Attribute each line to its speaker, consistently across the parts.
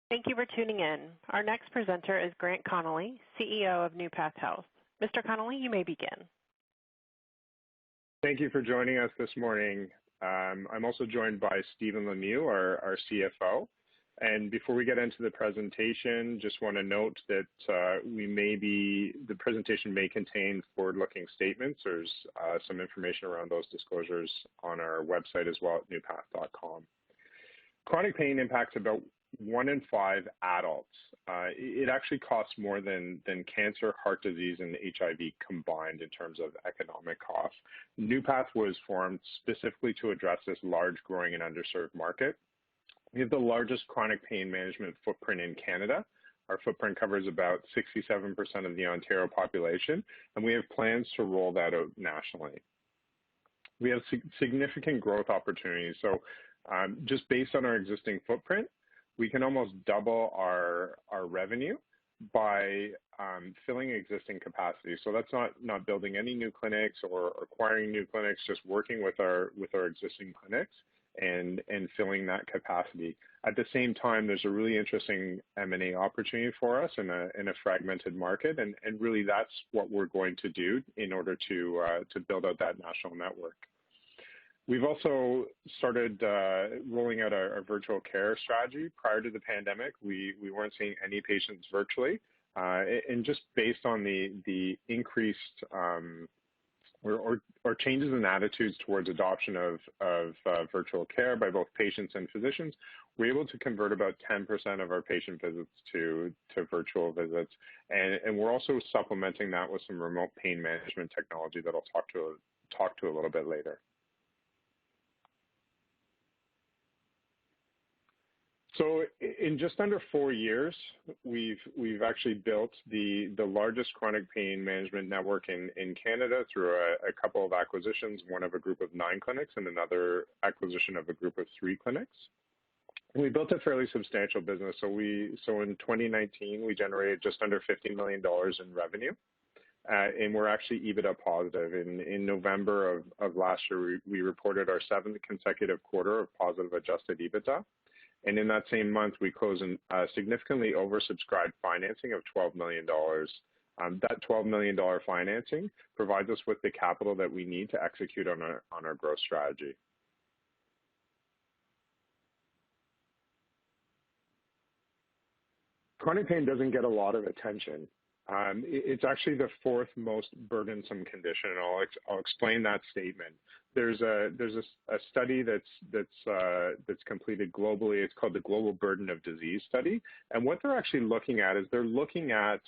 Speaker 1: Thank you for tuning in. Our next presenter is Grant Connolly, CEO of NeuPath Health. Mr. Connolly, you may begin.
Speaker 2: Thank you for joining us this morning. I'm also joined by Stephen Lemieux, our CFO. And before we get into the presentation, just want to note that the presentation may contain forward-looking statements. There's some information around those disclosures on our website as well at NeuPath.com. Chronic pain impacts about 1 in 5 adults. It actually costs more than cancer, heart disease, and HIV combined in terms of economic costs. NeuPath was formed specifically to address this large, growing, and underserved market. We have the largest chronic pain management footprint in Canada. Our footprint covers about 67% of the Ontario population, and we have plans to roll that out nationally. We have significant growth opportunities. So just based on our existing footprint, we can almost double our revenue by filling existing capacity. So that's not building any new clinics or acquiring new clinics, just working with our existing clinics and filling that capacity. At the same time, there's a really interesting M&A opportunity for us in a fragmented market, and really that's what we're going to do in order to build out that national network. We've also started rolling out our virtual care strategy. Prior to the pandemic, we weren't seeing any patients virtually, and just based on the increased or changes in attitudes towards adoption of virtual care by both patients and physicians, we're able to convert about 10% of our patient visits to virtual visits, and we're also supplementing that with some remote pain management technology that I'll talk to a little bit later. So in just under 4 years, we've actually built the largest chronic pain management network in Canada through a couple of acquisitions, one of a group of 9 clinics and another acquisition of a group of 3 clinics. And we built a fairly substantial business. So in 2019, we generated just under $50 million in revenue, and we're actually EBITDA positive. In November of last year, we reported our 7th consecutive quarter of positive adjusted EBITDA. And in that same month, we closed a significantly oversubscribed financing of $12 million. That $12 million financing provides us with the capital that we need to execute on our growth strategy. Chronic pain doesn't get a lot of attention. It's actually the 4th most burdensome condition, and I'll explain that statement. There's a study that's completed globally. It's called the Global Burden of Disease Study, and what they're actually looking at is they're looking at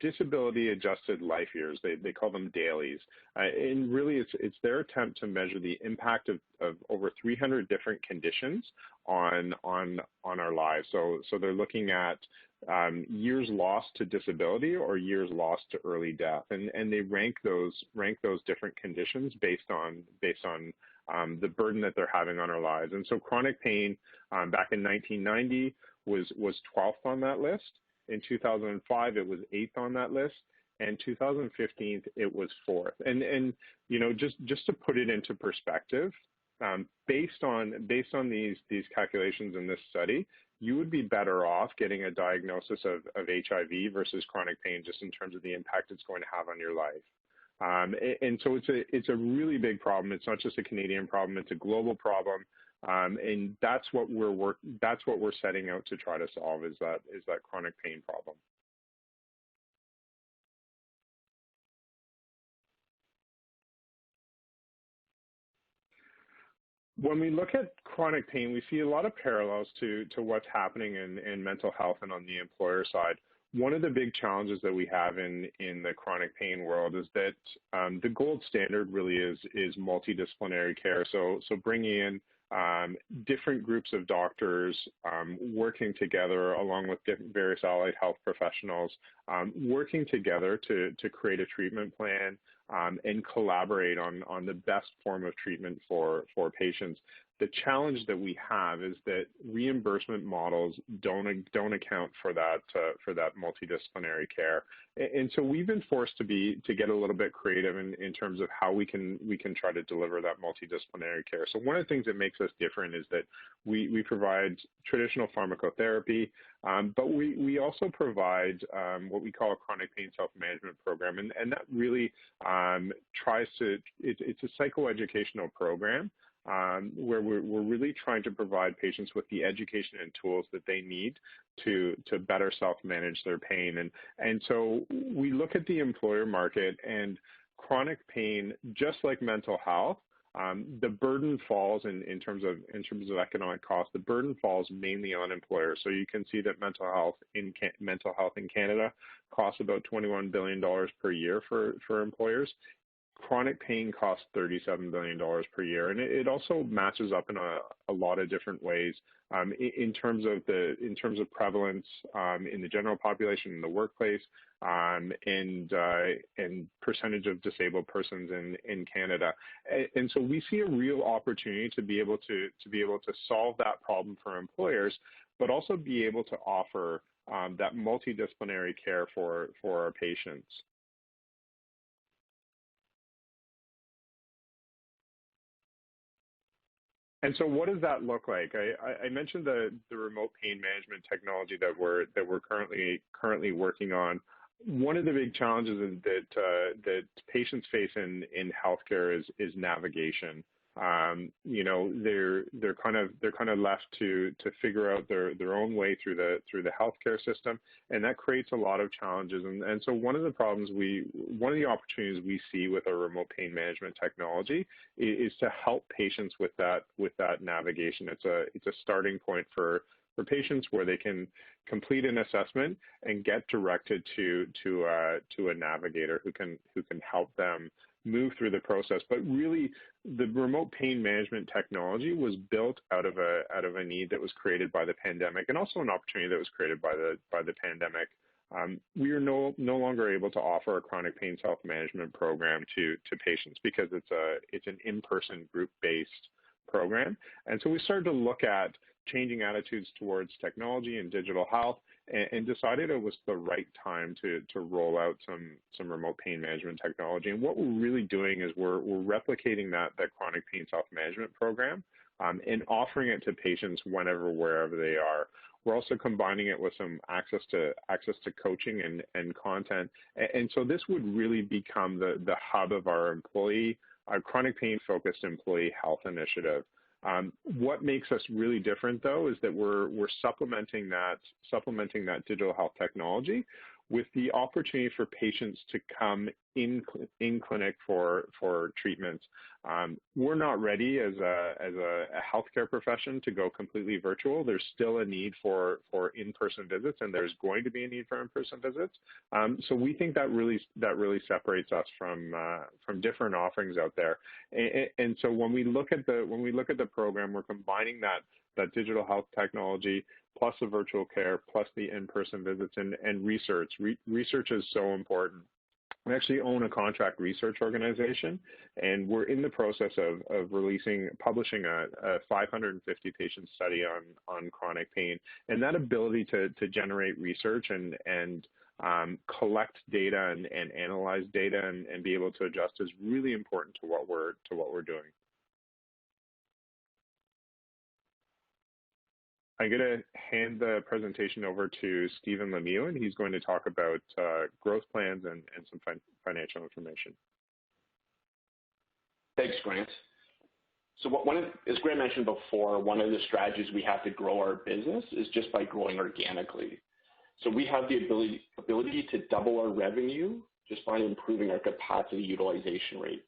Speaker 2: disability-adjusted life years. They call them dailies, and really it's their attempt to measure the impact of over 300 different conditions on our lives. So they're looking at years lost to disability or years lost to early death, and they rank those different conditions based on the burden that they're having on our lives. And so chronic pain back in 1990 was 12th on that list. In 2005, it was 8th on that list, and 2015 it was 4th. And you know, just to put it into perspective, based on these calculations in this study, you would be better off getting a diagnosis of HIV versus chronic pain, just in terms of the impact it's going to have on your life. And so it's a really big problem. It's not just a Canadian problem; it's a global problem. And that's what we're setting out to try to solve is that chronic pain problem. When we look at chronic pain, we see a lot of parallels to what's happening in mental health and on the employer side. One of the big challenges that we have in the chronic pain world is that the gold standard really is multidisciplinary care. So bringing in different groups of doctors working together along with various allied health professionals, working together to create a treatment plan and collaborate on the best form of treatment for patients. the challenge that we have is that reimbursement models don't account for that multidisciplinary care, and so we've been forced to get a little bit creative in terms of how we can try to deliver that multidisciplinary care. So one of the things that makes us different is that we provide traditional pharmacotherapy, but we also provide what we call a chronic pain self-management program, and that really it's a psychoeducational program where we're really trying to provide patients with the education and tools that they need to better self-manage their pain. And so we look at the employer market, and chronic pain, just like mental health, the burden falls in terms of economic cost. The burden falls mainly on employers. So you can see that mental health in Canada costs about $21 billion per year for employers. Chronic pain costs $37 billion per year, and it also matches up in a lot of different ways in terms of prevalence in the general population, in the workplace, and percentage of disabled persons in Canada. And so we see a real opportunity to be able to solve that problem for employers, but also be able to offer that multidisciplinary care for our patients. And so what does that look like? I mentioned the remote pain management technology that we're currently working on. One of the big challenges that patients face in healthcare is navigation. They're kind of left to figure out their own way through the healthcare system, and that creates a lot of challenges. And so one of the opportunities we see with our remote pain management technology is to help patients with that navigation. It's a starting point for patients where they can complete an assessment and get directed to a navigator who can help them move through the process. But really, the remote pain management technology was built out of a need that was created by the pandemic, and also an opportunity that was created by the pandemic. We are no longer able to offer a chronic pain self-management program to patients because it's an in-person group-based program. And so we started to look at changing attitudes towards technology and digital health, and decided it was the right time to roll out some remote pain management technology. And what we're really doing is we're replicating that chronic pain self-management program and offering it to patients whenever, wherever they are. We're also combining it with some access to coaching and content. And so this would really become the hub of our chronic pain-focused employee health initiative. What makes us really different, though, is that we're supplementing that digital health technology with the opportunity for patients to come in clinic for treatments. We're not ready as a healthcare profession to go completely virtual. There's still a need for in-person visits, and there's going to be a need for in-person visits. So we think that really separates us from different offerings out there. And so when we look at the program, we're combining that digital health technology plus the virtual care, plus the in-person visits and research. Research is so important. We actually own a contract research organization, and we're in the process of publishing a 550 patient study on chronic pain. And that ability to generate research and collect data and analyze data and be able to adjust is really important to what we're doing. I'm going to hand the presentation over to Stephen Lemieux, and he's going to talk about growth plans and some financial information.
Speaker 3: Thanks, Grant. So as Grant mentioned before, one of the strategies we have to grow our business is just by growing organically. So we have the ability to double our revenue just by improving our capacity utilization rate.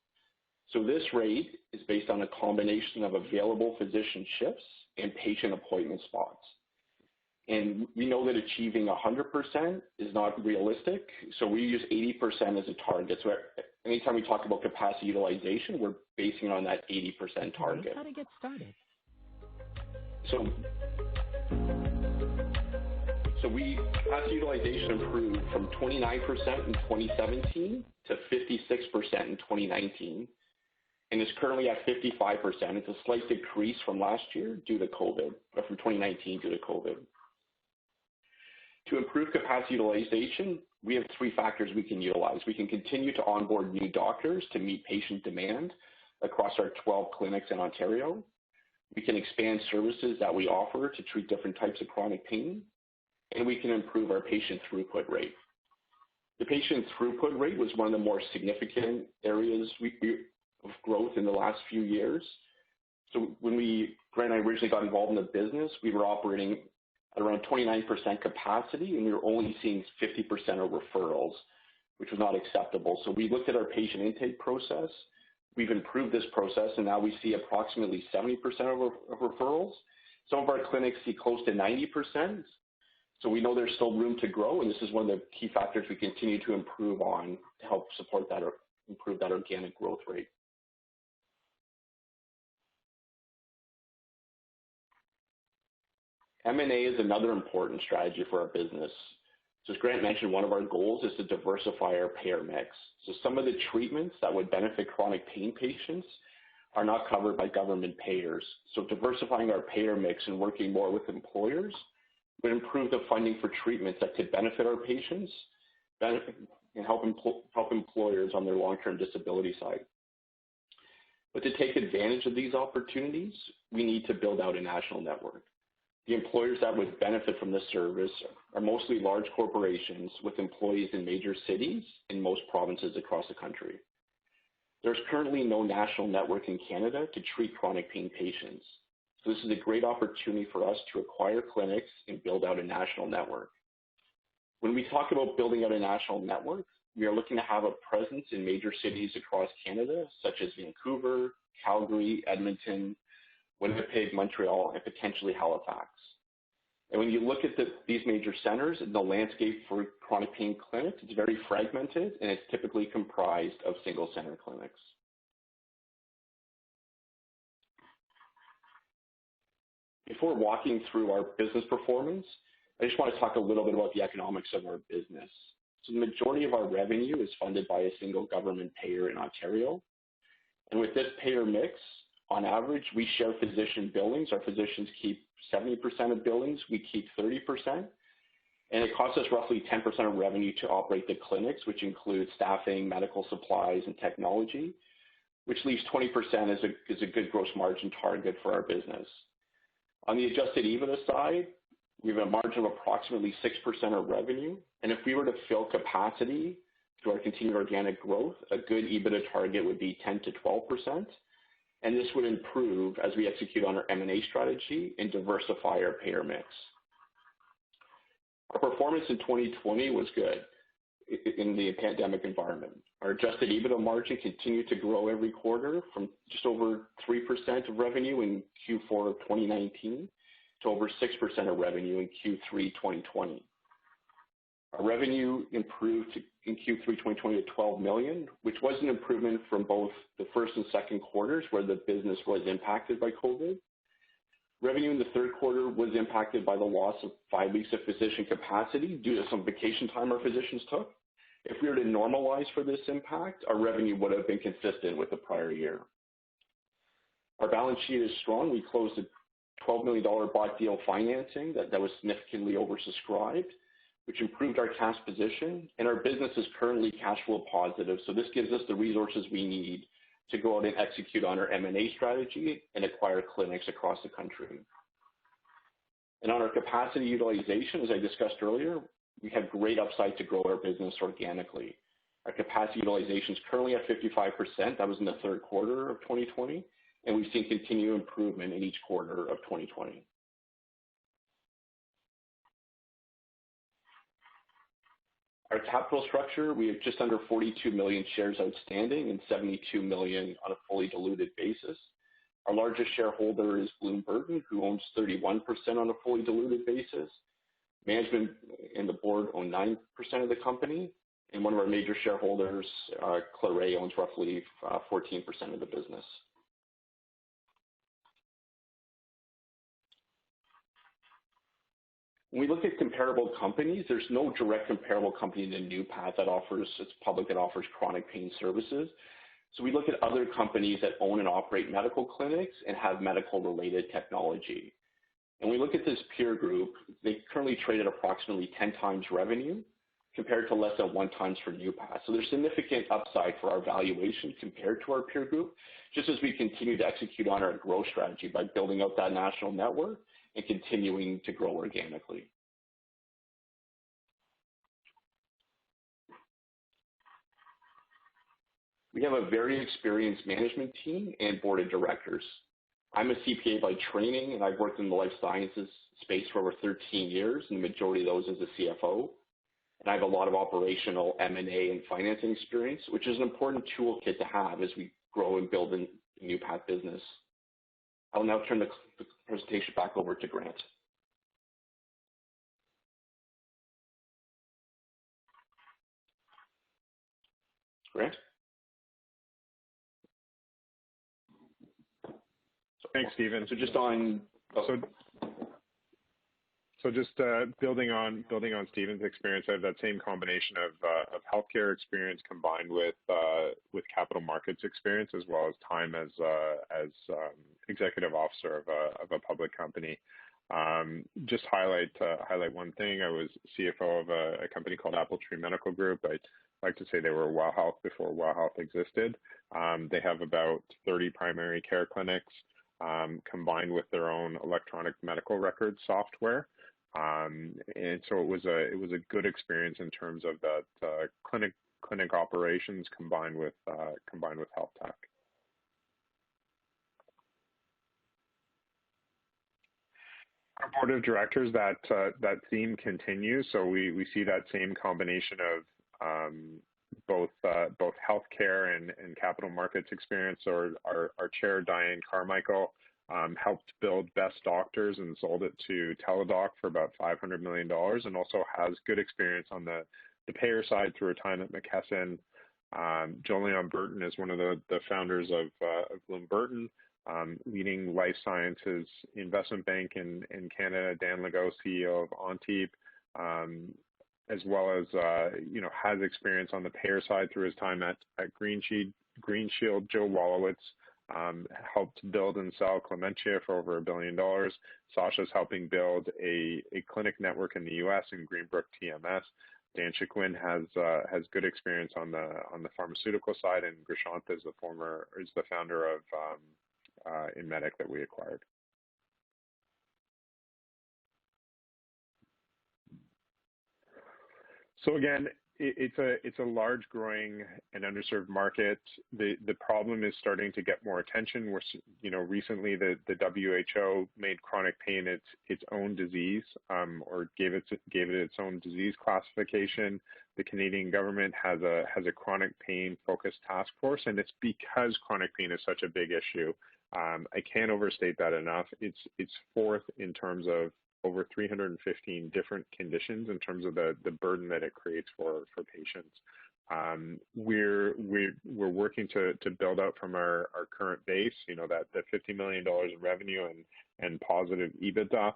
Speaker 3: So this rate is based on a combination of available physician shifts and patient appointment spots. And we know that achieving 100% is not realistic, so we use 80% as a target. So anytime we talk about capacity utilization, we're basing it on that 80% target.
Speaker 4: How to get started.
Speaker 3: So capacity utilization improved from 29% in 2017 to 56% in 2019. and is currently at 55%. It's a slight decrease from last year due to COVID, or from 2019 due to COVID. To improve capacity utilization, we have three factors we can utilize. We can continue to onboard new doctors to meet patient demand across our 12 clinics in Ontario. We can expand services that we offer to treat different types of chronic pain, and we can improve our patient throughput rate. The patient throughput rate was one of the more significant areas of growth in the last few years. So when Grant and I originally got involved in the business, we were operating at around 29% capacity, and we were only seeing 50% of referrals, which was not acceptable. So we looked at our patient intake process. We've improved this process, and now we see approximately 70% of referrals. Some of our clinics see close to 90%. So we know there's still room to grow, and this is one of the key factors we continue to improve on to help support that or improve that organic growth rate. M&A is another important strategy for our business. So as Grant mentioned, one of our goals is to diversify our payer mix. So some of the treatments that would benefit chronic pain patients are not covered by government payers. So diversifying our payer mix and working more with employers would improve the funding for treatments that could benefit our patients and help employers on their long-term disability side. But to take advantage of these opportunities, we need to build out a national network. The employers that would benefit from this service are mostly large corporations with employees in major cities in most provinces across the country. There's currently no national network in Canada to treat chronic pain patients. So this is a great opportunity for us to acquire clinics and build out a national network. When we talk about building out a national network, we are looking to have a presence in major cities across Canada, such as Vancouver, Calgary, Edmonton, Winnipeg, Montreal, and potentially Halifax. And when you look at these major centers, the landscape for chronic pain clinics is very fragmented, and it's typically comprised of single center clinics. Before walking through our business performance, I just want to talk a little bit about the economics of our business. So the majority of our revenue is funded by a single government payer in Ontario. And with this payer mix, on average, we share physician billings. Our physicians keep 70% of billings. We keep 30%. And it costs us roughly 10% of revenue to operate the clinics, which includes staffing, medical supplies, and technology, which leaves 20% as a good gross margin target for our business. On the adjusted EBITDA side, we have a margin of approximately 6% of revenue. And if we were to fill capacity through our continued organic growth, a good EBITDA target would be 10 to 12%. And this would improve as we execute on our M&A strategy and diversify our payer mix. Our performance in 2020 was good in the pandemic environment. Our adjusted EBITDA margin continued to grow every quarter from just over 3% of revenue in Q4 of 2019 to over 6% of revenue in Q3 2020. Our revenue improved in Q3 2020 to $12 million, which was an improvement from both the first and second quarters where the business was impacted by COVID. Revenue in the third quarter was impacted by the loss of 5 weeks of physician capacity due to some vacation time our physicians took. If we were to normalize for this impact, our revenue would have been consistent with the prior year. Our balance sheet is strong. We closed a $12 million bought deal financing that was significantly oversubscribed, which improved our cash position, and our business is currently cash flow positive. So this gives us the resources we need to go out and execute on our M&A strategy and acquire clinics across the country. And on our capacity utilization, as I discussed earlier, we have great upside to grow our business organically. Our capacity utilization is currently at 55%. That was in the third quarter of 2020, and we've seen continued improvement in each quarter of 2020. Our capital structure, we have just under 42 million shares outstanding and 72 million on a fully diluted basis. Our largest shareholder is Bloom Burton, who owns 31% on a fully diluted basis. Management and the board own 9% of the company, and one of our major shareholders, Claret, owns roughly 14% of the business. When we look at comparable companies, there's no direct comparable company to NeuPath that offers, it's public, that offers chronic pain services. So we look at other companies that own and operate medical clinics and have medical-related technology. And we look at this peer group. They currently trade at approximately 10 times revenue compared to less than 1 times for NeuPath. So there's significant upside for our valuation compared to our peer group, just as we continue to execute on our growth strategy by building out that national network and continuing to grow organically. We have a very experienced management team and board of directors. I'm a CPA by training, and I've worked in the life sciences space for over 13 years, and the majority of those as a CFO. And I have a lot of operational M&A and financing experience, which is an important toolkit to have as we grow and build a NeuPath business. I will now turn the presentation back over to Grant. Grant?
Speaker 2: Thanks, Stephen.
Speaker 3: So just on...
Speaker 2: So just building on Stephen's experience, I have that same combination of healthcare experience combined with capital markets experience, as well as time as executive officer of a public company. Just highlight one thing. I was CFO of a company called Apple Tree Medical Group. I like to say they were WOW Health before WOW Health existed. They have about 30 primary care clinics, combined with their own electronic medical record software. And so it was a good experience in terms of that clinic operations combined with health tech. Our board of directors, that theme continues. So we see that same combination of both healthcare and capital markets experience. So our chair, Diane Carmichael, helped build Best Doctors and sold it to Teladoc for about $500 million, and also has good experience on the payer side through her time at McKesson. Jolyon Burton is one of the founders of Bloom Burton, leading life sciences investment bank in Canada. Dan Legault, CEO of Antip, as well as has experience on the payer side through his time at Green Shield. Joe Wolowitz helped build and sell Clementia for over $1 billion. Sasha's helping build a clinic network in the U.S. in Greenbrook TMS. Dan Chiquin has good experience on the pharmaceutical side, and Grishant is the founder of InMedic that we acquired. So again, it's a large, growing, and underserved market. The problem is starting to get more attention. Recently the WHO made chronic pain its own disease, or gave it its own disease classification. The Canadian government has a chronic pain focused task force, and it's because chronic pain is such a big issue. I can't overstate that enough. It's fourth in terms of over 315 different conditions in terms of the burden that it creates for patients. We're working to build out from our current base, that $50 million in revenue and positive EBITDA.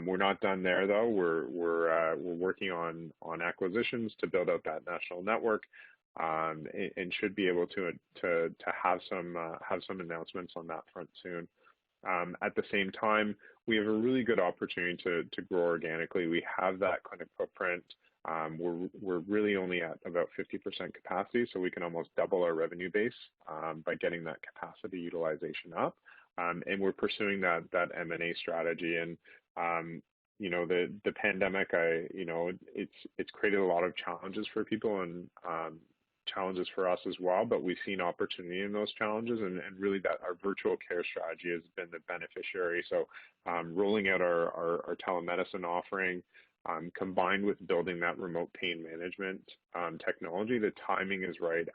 Speaker 2: We're not done there though. We're working on acquisitions to build out that national network, and should be able to have some announcements on that front soon. At the same time, we have a really good opportunity to grow organically. We have that clinic footprint. We're really only at about 50% capacity, so we can almost double our revenue base by getting that capacity utilization up. And we're pursuing that M&A strategy. And the pandemic, it's created a lot of challenges for people and challenges for us as well, but we've seen opportunity in those challenges, and really that our virtual care strategy has been the beneficiary. So rolling out our telemedicine offering, combined with building that remote pain management technology, the timing is right.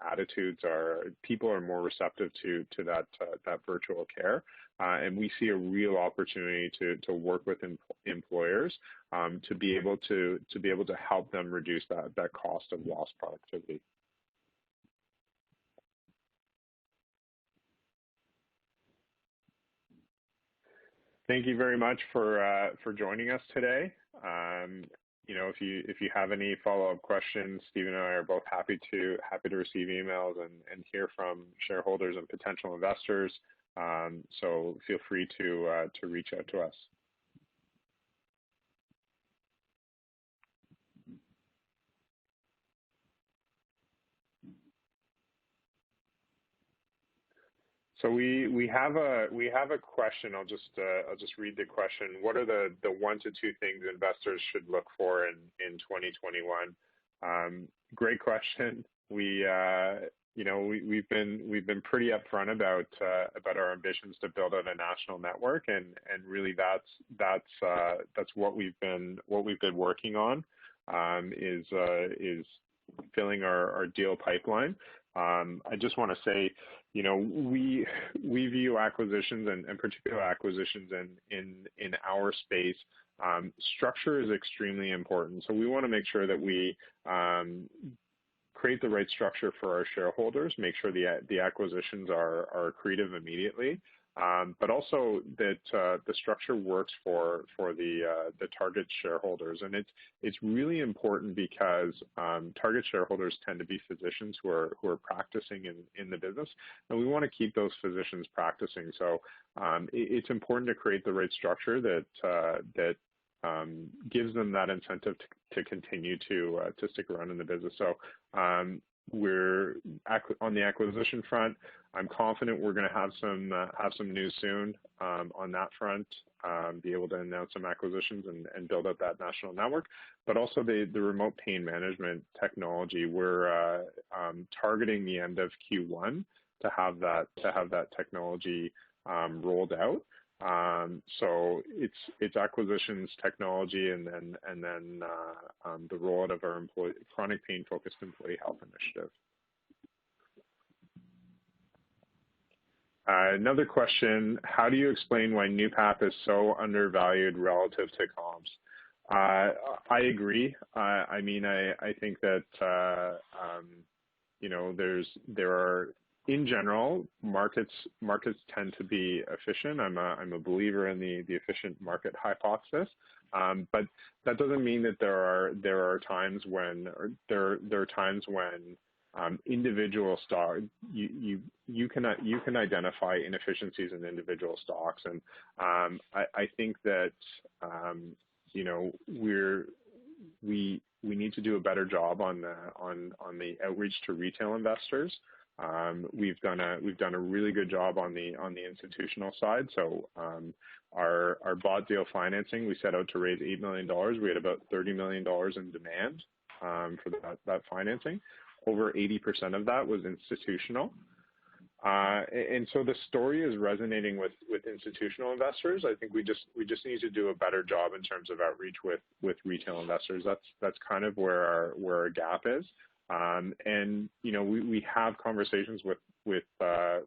Speaker 2: People are more receptive to that virtual care, and we see a real opportunity to work with employers to be able to help them reduce that cost of lost productivity. Thank you very much for joining us today. if you have any follow-up questions, Stephen and I are both happy to receive emails and hear from shareholders and potential investors. So feel free to reach out to us. So we have a question. I'll just read the question. What are the 1 to 2 things investors should look for in 2021? Great question. We've been pretty upfront about our ambitions to build out a national network, and really that's what we've been working on, is filling our deal pipeline. I just want to say, we view acquisitions and particular acquisitions in our space. Structure is extremely important. So we want to make sure that we create the right structure for our shareholders, make sure the acquisitions are accretive immediately, but also that the structure works for the target shareholders. And it's really important because target shareholders tend to be physicians who are practicing in the business, and we want to keep those physicians practicing. So it's important to create the right structure that gives them that incentive to continue to stick around in the business. So we're on the acquisition front. I'm confident we're going to have some news soon on that front. Be able to announce some acquisitions and build up that national network, but also the remote pain management technology. We're targeting the end of Q1 to have that technology rolled out. So it's acquisitions, technology, and then the rollout of our chronic pain-focused employee health initiative. Another question: how do you explain why NeuPath is so undervalued relative to comps? I agree. I think that there are. In general, markets tend to be efficient. I'm a believer in the efficient market hypothesis, but that doesn't mean that there are times when individual stock you can identify inefficiencies in individual stocks, and I think that we need to do a better job on the outreach to retail investors. We've done a really good job on the institutional side. So our bought deal financing, we set out to raise $8 million. We had about $30 million in demand for that financing. Over 80% of that was institutional. And so the story is resonating with institutional investors. I think we just need to do a better job in terms of outreach with retail investors. That's kind of where our gap is. And we have conversations with our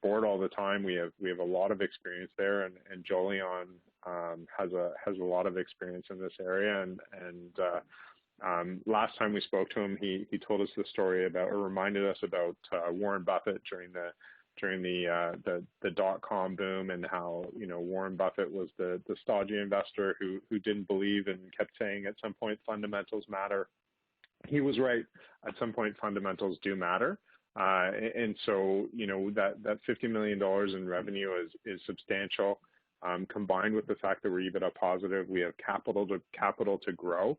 Speaker 2: board all the time. We have a lot of experience there, and Jolion has a lot of experience in this area. And last time we spoke to him, he told us the story about, or reminded us about Warren Buffett during the dot-com boom, and how Warren Buffett was the stodgy investor who didn't believe and kept saying at some point fundamentals matter. He was right. At some point, fundamentals do matter. And so, that $50 million in revenue is substantial. Combined with the fact that we're EBITDA positive, we have capital to grow.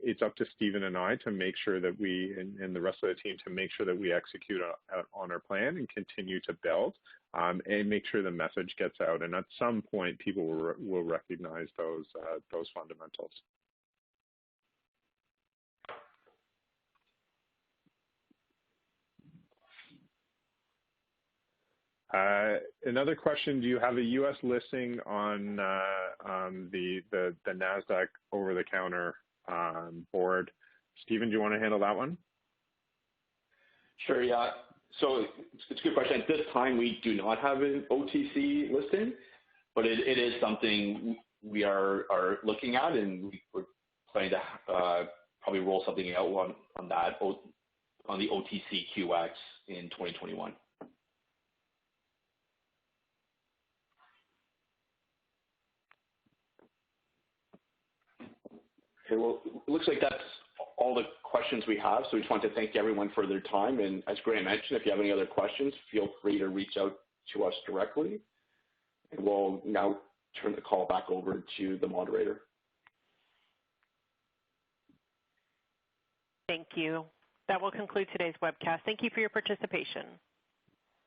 Speaker 2: It's up to Stephen and I to make sure that we, and the rest of the team, to make sure that we execute on our plan and continue to build, and make sure the message gets out. And at some point, people will recognize those fundamentals. Another question: do you have a U.S. listing on the NASDAQ over-the-counter board? Stephen, do you want to handle that one?
Speaker 3: Sure, yeah. So it's a good question. At this time, we do not have an OTC listing, but it is something we are looking at, and we're planning to probably roll something out on the OTCQX in 2021. Okay, well, it looks like that's all the questions we have, so we just want to thank everyone for their time. And as Graham mentioned, if you have any other questions, feel free to reach out to us directly. And we'll now turn the call back over to the moderator.
Speaker 1: Thank you. That will conclude today's webcast. Thank you for your participation.